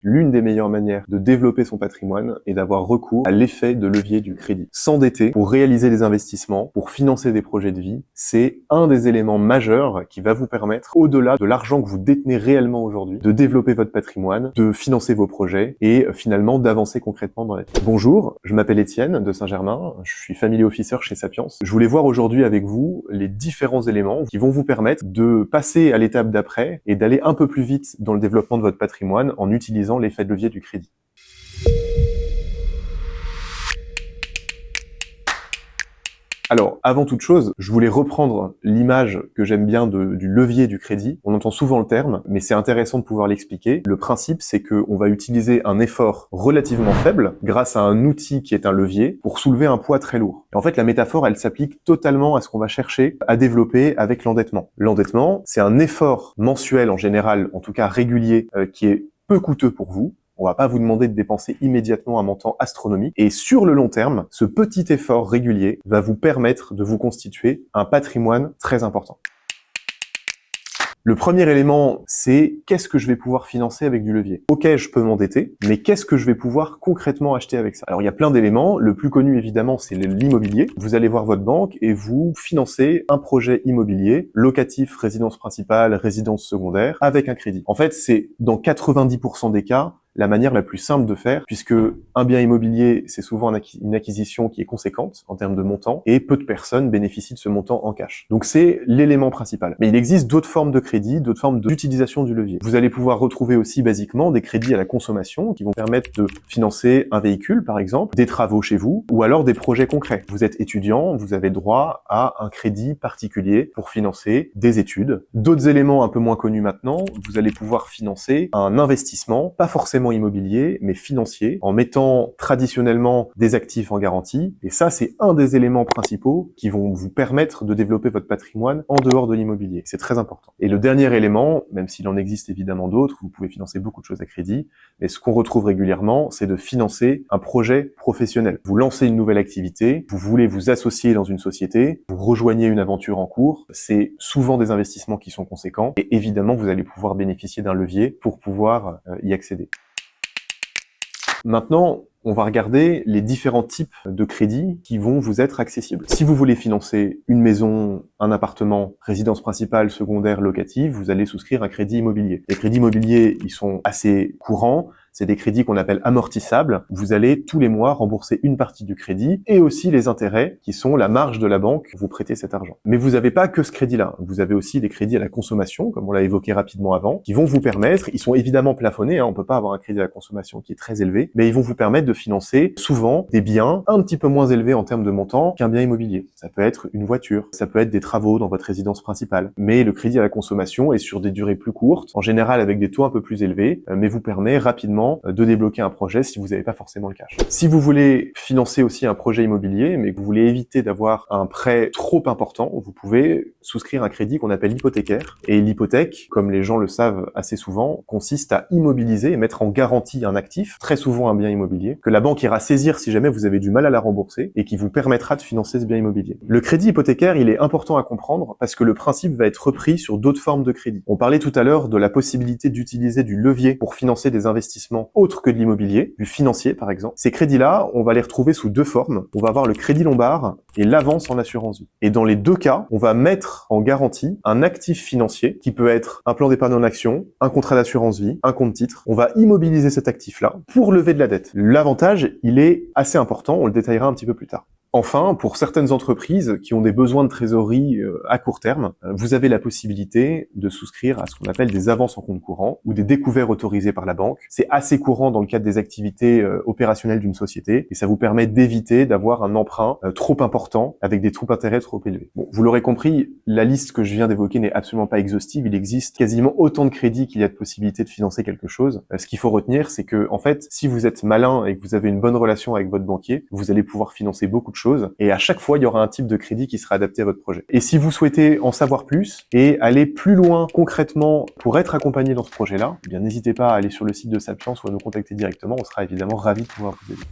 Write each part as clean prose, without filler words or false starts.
L'une des meilleures manières de développer son patrimoine est d'avoir recours à l'effet de levier du crédit. S'endetter pour réaliser des investissements, pour financer des projets de vie, c'est un des éléments majeurs qui va vous permettre, au-delà de l'argent que vous détenez réellement aujourd'hui, de développer votre patrimoine, de financer vos projets et finalement d'avancer concrètement dans la vie. Bonjour, je m'appelle Étienne de Saint-Germain, je suis family officer chez Sapiens. Je voulais voir aujourd'hui avec vous les différents éléments qui vont vous permettre de passer à l'étape d'après et d'aller un peu plus vite dans le développement de votre patrimoine en utilisant l'effet de levier du crédit. Alors, avant toute chose, je voulais reprendre l'image que j'aime bien du levier du crédit. On entend souvent le terme, mais c'est intéressant de pouvoir l'expliquer. Le principe, c'est qu'on va utiliser un effort relativement faible grâce à un outil qui est un levier pour soulever un poids très lourd. Et en fait, la métaphore, elle s'applique totalement à ce qu'on va chercher à développer avec l'endettement. L'endettement, c'est un effort mensuel en général, en tout cas régulier, qui est peu coûteux pour vous. On va pas vous demander de dépenser immédiatement un montant astronomique. Et sur le long terme, ce petit effort régulier va vous permettre de vous constituer un patrimoine très important. Le premier élément, c'est qu'est-ce que je vais pouvoir financer avec du levier? Ok, je peux m'endetter, mais qu'est-ce que je vais pouvoir concrètement acheter avec ça? Alors, il y a plein d'éléments. Le plus connu, évidemment, c'est l'immobilier. Vous allez voir votre banque et vous financez un projet immobilier, locatif, résidence principale, résidence secondaire, avec un crédit. En fait, c'est dans 90% des cas, la manière la plus simple de faire, puisque un bien immobilier, c'est souvent une acquisition qui est conséquente en termes de montant, et peu de personnes bénéficient de ce montant en cash. Donc c'est l'élément principal. Mais il existe d'autres formes de crédit, d'autres formes d'utilisation du levier. Vous allez pouvoir retrouver aussi basiquement des crédits à la consommation qui vont permettre de financer un véhicule, par exemple, des travaux chez vous, ou alors des projets concrets. Vous êtes étudiant, vous avez droit à un crédit particulier pour financer des études. D'autres éléments un peu moins connus maintenant, vous allez pouvoir financer un investissement, pas forcément immobilier, mais financier, en mettant traditionnellement des actifs en garantie. Et ça, c'est un des éléments principaux qui vont vous permettre de développer votre patrimoine en dehors de l'immobilier. C'est très important. Et le dernier élément, même s'il en existe évidemment d'autres, vous pouvez financer beaucoup de choses à crédit, mais ce qu'on retrouve régulièrement, c'est de financer un projet professionnel. Vous lancez une nouvelle activité, vous voulez vous associer dans une société, vous rejoignez une aventure en cours, c'est souvent des investissements qui sont conséquents, et évidemment, vous allez pouvoir bénéficier d'un levier pour pouvoir y accéder. Maintenant, on va regarder les différents types de crédits qui vont vous être accessibles. Si vous voulez financer une maison, un appartement, résidence principale, secondaire, locative, vous allez souscrire un crédit immobilier. Les crédits immobiliers, ils sont assez courants. C'est des crédits qu'on appelle amortissables. Vous allez tous les mois rembourser une partie du crédit et aussi les intérêts qui sont la marge de la banque pour vous prêter cet argent. Mais vous n'avez pas que ce crédit-là. Vous avez aussi des crédits à la consommation, comme on l'a évoqué rapidement avant, qui vont vous permettre, ils sont évidemment plafonnés, on peut pas avoir un crédit à la consommation qui est très élevé, mais ils vont vous permettre de financer souvent des biens un petit peu moins élevés en termes de montant qu'un bien immobilier. Ça peut être une voiture, ça peut être des travaux dans votre résidence principale. Mais le crédit à la consommation est sur des durées plus courtes, en général avec des taux un peu plus élevés, mais vous permet rapidement de débloquer un projet si vous n'avez pas forcément le cash. Si vous voulez financer aussi un projet immobilier, mais que vous voulez éviter d'avoir un prêt trop important, vous pouvez souscrire un crédit qu'on appelle hypothécaire. Et l'hypothèque, comme les gens le savent assez souvent, consiste à immobiliser et mettre en garantie un actif, très souvent un bien immobilier, que la banque ira saisir si jamais vous avez du mal à la rembourser et qui vous permettra de financer ce bien immobilier. Le crédit hypothécaire, il est important à comprendre parce que le principe va être repris sur d'autres formes de crédit. On parlait tout à l'heure de la possibilité d'utiliser du levier pour financer des investissements autres que de l'immobilier, du financier par exemple. Ces crédits-là, on va les retrouver sous deux formes. On va avoir le crédit lombard et l'avance en assurance vie. Et dans les deux cas, on va mettre en garantie un actif financier qui peut être un plan d'épargne en action, un contrat d'assurance vie, un compte titre. On va immobiliser cet actif-là pour lever de la dette. L'avantage, il est assez important, on le détaillera un petit peu plus tard. Enfin, pour certaines entreprises qui ont des besoins de trésorerie à court terme, vous avez la possibilité de souscrire à ce qu'on appelle des avances en compte courant ou des découverts autorisés par la banque. C'est assez courant dans le cadre des activités opérationnelles d'une société et ça vous permet d'éviter d'avoir un emprunt trop important avec des taux d'intérêt trop élevés. Bon, vous l'aurez compris, la liste que je viens d'évoquer n'est absolument pas exhaustive. Il existe quasiment autant de crédits qu'il y a de possibilités de financer quelque chose. Ce qu'il faut retenir, c'est que, en fait, si vous êtes malin et que vous avez une bonne relation avec votre banquier, vous allez pouvoir financer beaucoup de choses et à chaque fois il y aura un type de crédit qui sera adapté à votre projet. Et si vous souhaitez en savoir plus et aller plus loin concrètement pour être accompagné dans ce projet-là, eh bien n'hésitez pas à aller sur le site de Sapiens ou à nous contacter directement, on sera évidemment ravis de pouvoir vous aider.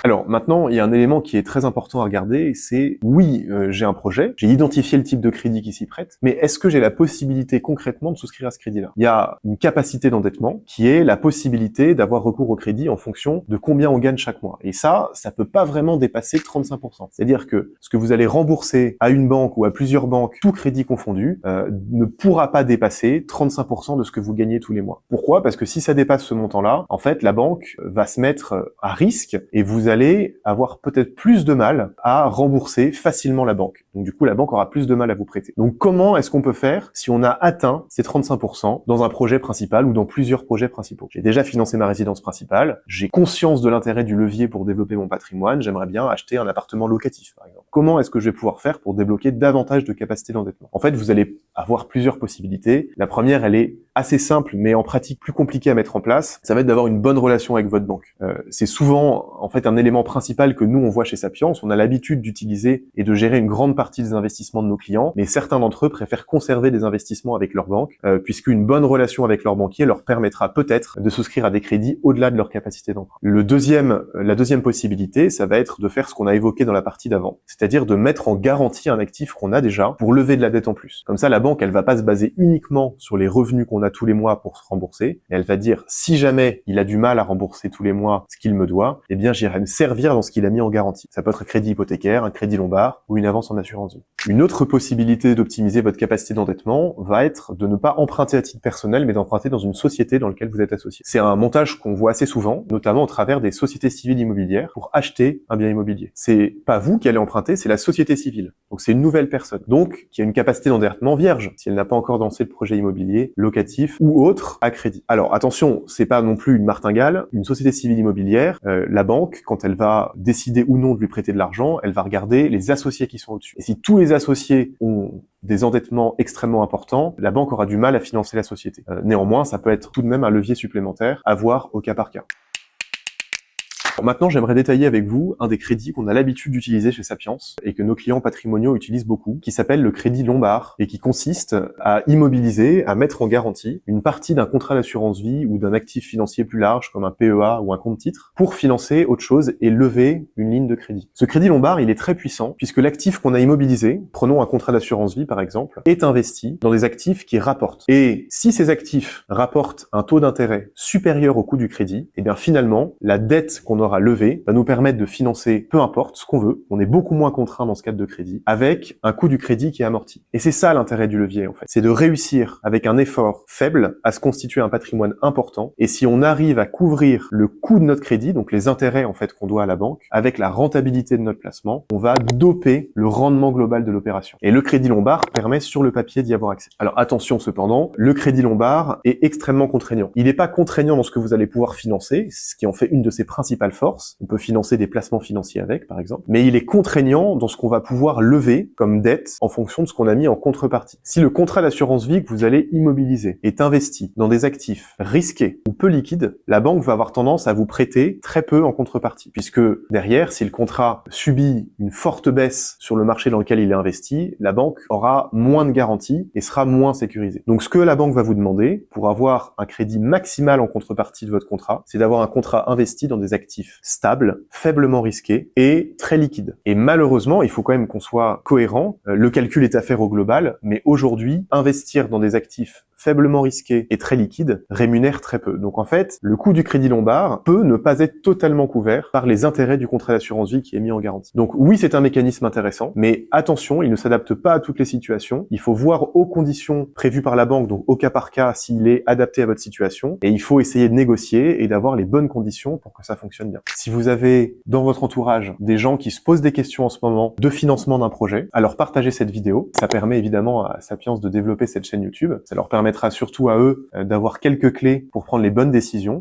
Alors maintenant, il y a un élément qui est très important à regarder, c'est oui, j'ai un projet, j'ai identifié le type de crédit qui s'y prête, mais est-ce que j'ai la possibilité concrètement de souscrire à ce crédit-là? Il y a une capacité d'endettement qui est la possibilité d'avoir recours au crédit en fonction de combien on gagne chaque mois. Et ça peut pas vraiment dépasser 35%. C'est-à-dire que ce que vous allez rembourser à une banque ou à plusieurs banques, tout crédit confondu, ne pourra pas dépasser 35% de ce que vous gagnez tous les mois. Pourquoi? Parce que si ça dépasse ce montant-là, en fait, la banque va se mettre à risque et vous allez avoir peut-être plus de mal à rembourser facilement la banque. Donc du coup, la banque aura plus de mal à vous prêter. Donc comment est-ce qu'on peut faire si on a atteint ces 35% dans un projet principal ou dans plusieurs projets principaux? J'ai déjà financé ma résidence principale, j'ai conscience de l'intérêt du levier pour développer mon patrimoine, j'aimerais bien acheter un appartement locatif par exemple. Comment est-ce que je vais pouvoir faire pour débloquer davantage de capacité d'endettement? En fait, vous allez avoir plusieurs possibilités. La première, elle est assez simple, mais en pratique plus compliquée à mettre en place. Ça va être d'avoir une bonne relation avec votre banque. C'est souvent en fait un élément principal que nous on voit chez Sapiens. On a l'habitude d'utiliser et de gérer une grande partie des investissements de nos clients, mais certains d'entre eux préfèrent conserver des investissements avec leur banque, puisqu'une bonne relation avec leur banquier leur permettra peut-être de souscrire à des crédits au-delà de leur capacité d'emprunt. La deuxième possibilité, ça va être de faire ce qu'on a évoqué dans la partie d'avant, c'est-à-dire de mettre en garantie un actif qu'on a déjà pour lever de la dette en plus. Comme ça, la banque, elle va pas se baser uniquement sur les revenus qu'on a tous les mois pour se rembourser, et elle va dire, si jamais il a du mal à rembourser tous les mois ce qu'il me doit, eh bien j'irai me servir dans ce qu'il a mis en garantie. Ça peut être un crédit hypothécaire, un crédit lombard ou une avance en assurance vie. Une autre possibilité d'optimiser votre capacité d'endettement va être de ne pas emprunter à titre personnel, mais d'emprunter dans une société dans laquelle vous êtes associé. C'est un montage qu'on voit assez souvent, notamment au travers des sociétés civiles immobilières, pour acheter un bien immobilier. C'est pas vous qui allez emprunter, c'est la société civile. Donc c'est une nouvelle personne, donc qui a une capacité d'endettement vierge, si elle n'a pas encore lancé le projet immobilier, locatif ou autre à crédit. Alors attention, c'est pas non plus une martingale. Une société civile immobilière, la banque, quand elle va décider ou non de lui prêter de l'argent, elle va regarder les associés qui sont au-dessus. Et si tous les associés ont des endettements extrêmement importants, la banque aura du mal à financer la société. Néanmoins, ça peut être tout de même un levier supplémentaire à voir au cas par cas. Maintenant, j'aimerais détailler avec vous un des crédits qu'on a l'habitude d'utiliser chez Sapiens et que nos clients patrimoniaux utilisent beaucoup, qui s'appelle le crédit lombard et qui consiste à immobiliser, à mettre en garantie une partie d'un contrat d'assurance vie ou d'un actif financier plus large comme un PEA ou un compte titre pour financer autre chose et lever une ligne de crédit. Ce crédit lombard, il est très puissant puisque l'actif qu'on a immobilisé, prenons un contrat d'assurance vie par exemple, est investi dans des actifs qui rapportent. Et si ces actifs rapportent un taux d'intérêt supérieur au coût du crédit, eh bien finalement, la dette qu'on aura levée va nous permettre de financer peu importe ce qu'on veut, on est beaucoup moins contraint dans ce cadre de crédit, avec un coût du crédit qui est amorti. Et c'est ça l'intérêt du levier en fait, c'est de réussir avec un effort faible à se constituer un patrimoine important, et si on arrive à couvrir le coût de notre crédit, donc les intérêts en fait qu'on doit à la banque, avec la rentabilité de notre placement, on va doper le rendement global de l'opération. Et le crédit lombard permet sur le papier d'y avoir accès. Alors attention cependant, le crédit lombard est extrêmement contraignant. Il n'est pas contraignant dans ce que vous allez pouvoir financer, ce qui en fait une de ses principales forces. On peut financer des placements financiers avec, par exemple. Mais il est contraignant dans ce qu'on va pouvoir lever comme dette en fonction de ce qu'on a mis en contrepartie. Si le contrat d'assurance vie que vous allez immobiliser est investi dans des actifs risqués ou peu liquides, la banque va avoir tendance à vous prêter très peu en contrepartie. Puisque derrière, si le contrat subit une forte baisse sur le marché dans lequel il est investi, la banque aura moins de garanties et sera moins sécurisée. Donc ce que la banque va vous demander pour avoir un crédit maximal en contrepartie de votre contrat, c'est d'avoir un contrat investi dans des actifs stables, faiblement risqués et très liquides. Et malheureusement, il faut quand même qu'on soit cohérent. Le calcul est à faire au global, mais aujourd'hui, investir dans des actifs faiblement risqués et très liquides rémunère très peu. Donc en fait, le coût du crédit lombard peut ne pas être totalement couvert par les intérêts du contrat d'assurance vie qui est mis en garantie. Donc oui, c'est un mécanisme intéressant, mais attention, il ne s'adapte pas à toutes les situations. Il faut voir aux conditions prévues par la banque, donc au cas par cas, s'il est adapté à votre situation, et il faut essayer de négocier et d'avoir les bonnes conditions pour que ça fonctionne bien. Si vous avez dans votre entourage des gens qui se posent des questions en ce moment de financement d'un projet, alors partagez cette vidéo. Ça permet évidemment à Sapiens de développer cette chaîne YouTube. Ça leur permettra surtout à eux d'avoir quelques clés pour prendre les bonnes décisions.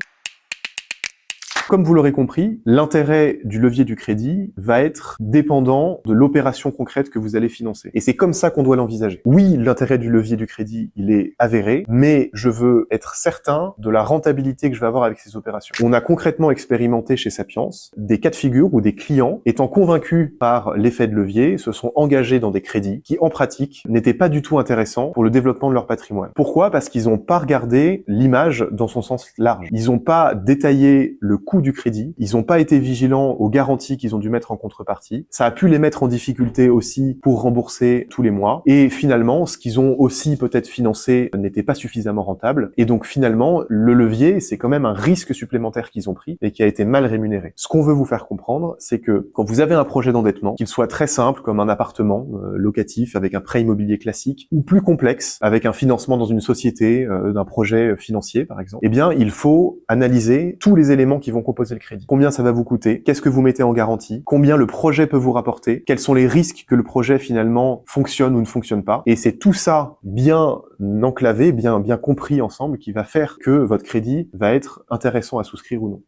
Comme vous l'aurez compris, l'intérêt du levier du crédit va être dépendant de l'opération concrète que vous allez financer. Et c'est comme ça qu'on doit l'envisager. Oui, l'intérêt du levier du crédit, il est avéré, mais je veux être certain de la rentabilité que je vais avoir avec ces opérations. On a concrètement expérimenté chez Sapiens des cas de figure où des clients, étant convaincus par l'effet de levier, se sont engagés dans des crédits qui, en pratique, n'étaient pas du tout intéressants pour le développement de leur patrimoine. Pourquoi? Parce qu'ils n'ont pas regardé l'image dans son sens large. Ils n'ont pas détaillé le coût coût du crédit, ils n'ont pas été vigilants aux garanties qu'ils ont dû mettre en contrepartie, ça a pu les mettre en difficulté aussi pour rembourser tous les mois, et finalement, ce qu'ils ont aussi peut-être financé n'était pas suffisamment rentable, et donc finalement, le levier, c'est quand même un risque supplémentaire qu'ils ont pris et qui a été mal rémunéré. Ce qu'on veut vous faire comprendre, c'est que quand vous avez un projet d'endettement, qu'il soit très simple, comme un appartement locatif avec un prêt immobilier classique, ou plus complexe, avec un financement dans une société, d'un projet financier par exemple, eh bien il faut analyser tous les éléments qui vont composer le crédit. Combien ça va vous coûter? Qu'est-ce que vous mettez en garantie? Combien le projet peut vous rapporter? Quels sont les risques que le projet finalement fonctionne ou ne fonctionne pas? Et c'est tout ça bien enclavé, bien compris ensemble qui va faire que votre crédit va être intéressant à souscrire ou non.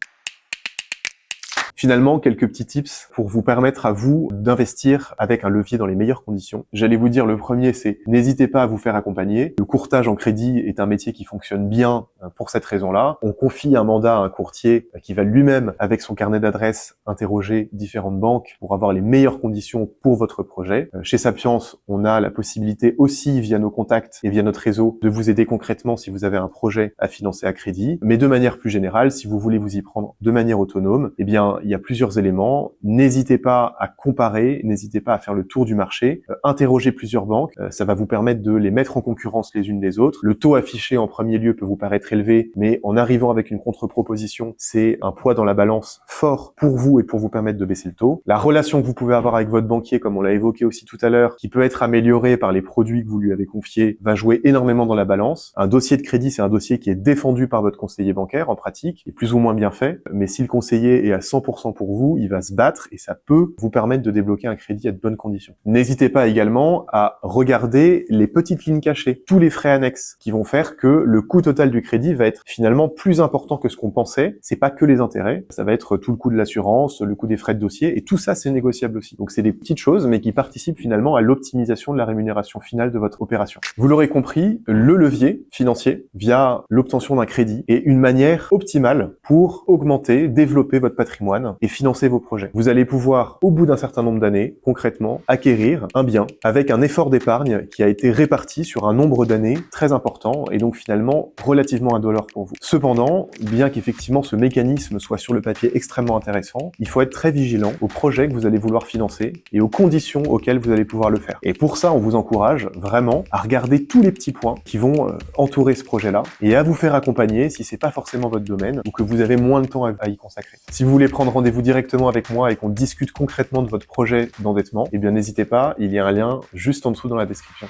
Finalement, quelques petits tips pour vous permettre à vous d'investir avec un levier dans les meilleures conditions. J'allais vous dire, le premier, c'est n'hésitez pas à vous faire accompagner. Le courtage en crédit est un métier qui fonctionne bien pour cette raison-là. On confie un mandat à un courtier qui va lui-même, avec son carnet d'adresses, interroger différentes banques pour avoir les meilleures conditions pour votre projet. Chez Sapiens, on a la possibilité aussi, via nos contacts et via notre réseau, de vous aider concrètement si vous avez un projet à financer à crédit. Mais de manière plus générale, si vous voulez vous y prendre de manière autonome, eh bien, il y a plusieurs éléments. N'hésitez pas à comparer, n'hésitez pas à faire le tour du marché, interrogez plusieurs banques, ça va vous permettre de les mettre en concurrence les unes des autres. Le taux affiché en premier lieu peut vous paraître élevé, mais en arrivant avec une contre-proposition, c'est un poids dans la balance fort pour vous et pour vous permettre de baisser le taux. La relation que vous pouvez avoir avec votre banquier, comme on l'a évoqué aussi tout à l'heure, qui peut être améliorée par les produits que vous lui avez confiés, va jouer énormément dans la balance. Un dossier de crédit, c'est un dossier qui est défendu par votre conseiller bancaire en pratique, et plus ou moins bien fait, mais si le conseiller est à 100% pour vous, il va se battre et ça peut vous permettre de débloquer un crédit à de bonnes conditions. N'hésitez pas également à regarder les petites lignes cachées, tous les frais annexes qui vont faire que le coût total du crédit va être finalement plus important que ce qu'on pensait. C'est pas que les intérêts, ça va être tout le coût de l'assurance, le coût des frais de dossier, et tout ça c'est négociable aussi. Donc c'est des petites choses mais qui participent finalement à l'optimisation de la rémunération finale de votre opération. Vous l'aurez compris, le levier financier via l'obtention d'un crédit est une manière optimale pour augmenter, développer votre patrimoine et financer vos projets. Vous allez pouvoir, au bout d'un certain nombre d'années, concrètement, acquérir un bien avec un effort d'épargne qui a été réparti sur un nombre d'années très important et donc finalement relativement indolore pour vous. Cependant, bien qu'effectivement ce mécanisme soit sur le papier extrêmement intéressant, il faut être très vigilant aux projets que vous allez vouloir financer et aux conditions auxquelles vous allez pouvoir le faire. Et pour ça, on vous encourage vraiment à regarder tous les petits points qui vont entourer ce projet-là et à vous faire accompagner si c'est pas forcément votre domaine ou que vous avez moins de temps à y consacrer. Si vous voulez prendre rendez-vous directement avec moi et qu'on discute concrètement de votre projet d'endettement, eh bien n'hésitez pas, il y a un lien juste en dessous dans la description.